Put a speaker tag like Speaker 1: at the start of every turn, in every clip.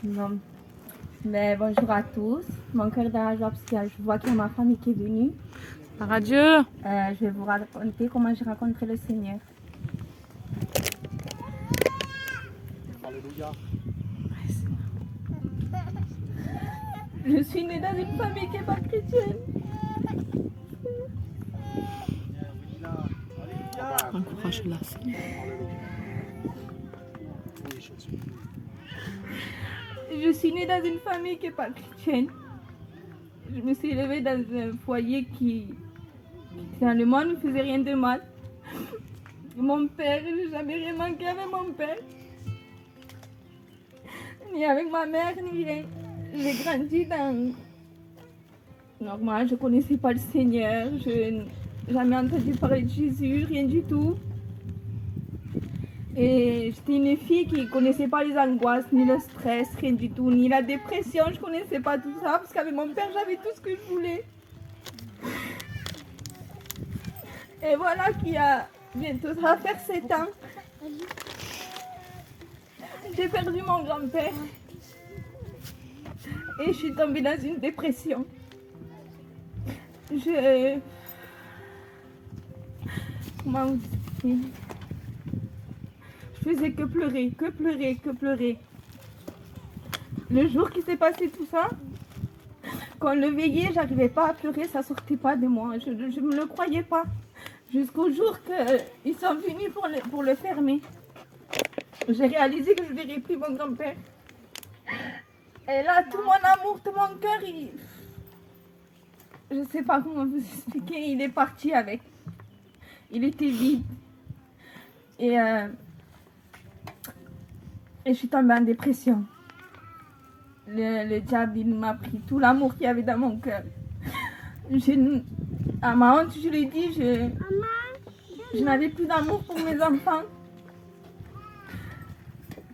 Speaker 1: Non. Mais bonjour à tous. Mon cœur est dans la joie parce que je vois qu'il y a ma famille qui est venue.
Speaker 2: Radieux.
Speaker 1: Je vais vous raconter comment j'ai rencontré le Seigneur.
Speaker 3: Alléluia.
Speaker 1: Je suis née dans une famille qui n'est pas chrétienne.
Speaker 2: Encourage-la.
Speaker 1: Je suis née dans une famille qui n'est pas chrétienne. Je me suis élevée dans un foyer qui dans le monde, ne faisait rien de mal. Mon père, je n'ai jamais rien manqué avec mon père. Ni avec ma mère, ni rien. J'ai grandi dans... Normal, je ne connaissais pas le Seigneur, je n'ai jamais entendu parler de Jésus, rien du tout. Et j'étais une fille qui ne connaissait pas les angoisses, ni le stress, rien du tout, ni la dépression, je ne connaissais pas tout ça, parce qu'avec mon père, j'avais tout ce que je voulais. Et voilà qu'il y a bientôt, ça va faire 7 ans. J'ai perdu mon grand-père. Et je suis tombée dans une dépression. Comment vous dire? Je faisais que pleurer, que pleurer, que pleurer. Le jour qui s'est passé tout ça, quand on le veillait, j'arrivais pas à pleurer, ça sortait pas de moi. Je ne me le croyais pas. Jusqu'au jour qu'ils sont venus pour le fermer. J'ai réalisé que je ne verrais plus mon grand-père. Et là, tout mon amour, tout mon cœur, je ne sais pas comment vous expliquer, il est parti avec. Il était vide. Et je suis tombée en dépression. Le diable, il m'a pris tout l'amour qu'il y avait dans mon cœur. À ma honte, je l'ai dit, je n'avais plus d'amour pour mes enfants.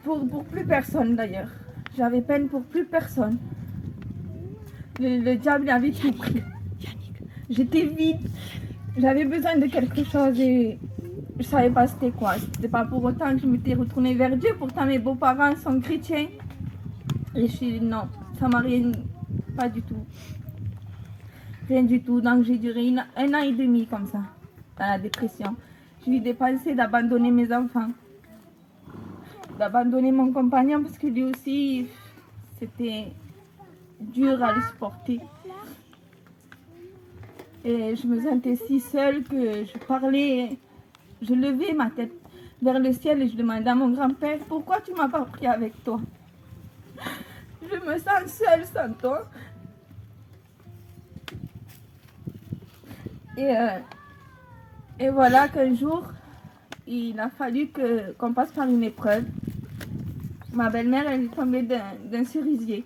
Speaker 1: Pour plus personne d'ailleurs. J'avais peine pour plus personne. Le diable avait tout pris. J'étais vide. J'avais besoin de quelque chose et je ne savais pas c'était quoi. C'était pas pour autant que je m'étais retournée vers Dieu. Pourtant mes beaux-parents sont chrétiens. Et je suis non, ça m'a rien, pas du tout. Rien du tout. Donc j'ai duré 1 an et demi comme ça, dans la dépression. J'ai eu des pensées d'abandonner mes enfants. D'abandonner mon compagnon parce que lui aussi, c'était dur à le supporter. Et je me sentais si seule que je parlais, je levais ma tête vers le ciel et je demandais à mon grand-père, pourquoi tu ne m'as pas pris avec toi? Je me sens seule sans toi. Et voilà qu'un jour, il a fallu qu'on passe par une épreuve. Ma belle-mère, elle est tombée d'un cerisier.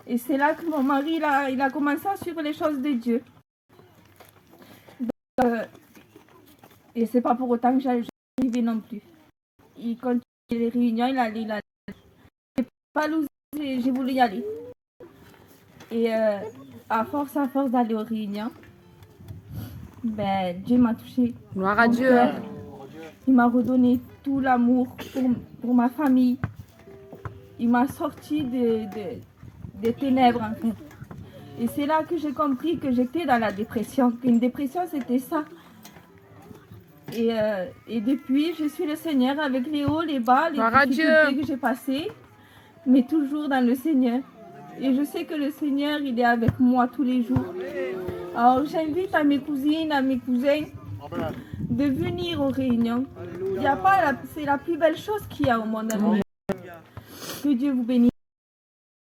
Speaker 1: Et c'est là que mon mari, il a commencé à suivre les choses de Dieu. Et c'est pas pour autant que j'arrivais non plus. Il continuait les réunions, il allait. J'ai pas l'osé, j'ai voulu y aller. Et à force d'aller aux réunions, ben, Dieu m'a touchée.
Speaker 2: Gloire à Dieu.
Speaker 1: Il m'a redonné tout l'amour pour ma famille. Il m'a sorti des ténèbres en fait. Et c'est là que j'ai compris que j'étais dans la dépression. Qu'une dépression c'était ça. Et depuis, je suis le Seigneur avec les hauts, les bas, les difficultés que j'ai passées. Mais toujours dans le Seigneur. Et je sais que le Seigneur, il est avec moi tous les jours. Alors j'invite à mes cousines, à mes cousins de venir aux réunions. Il y a pas c'est la plus belle chose qu'il y a au monde. Que Dieu vous bénisse.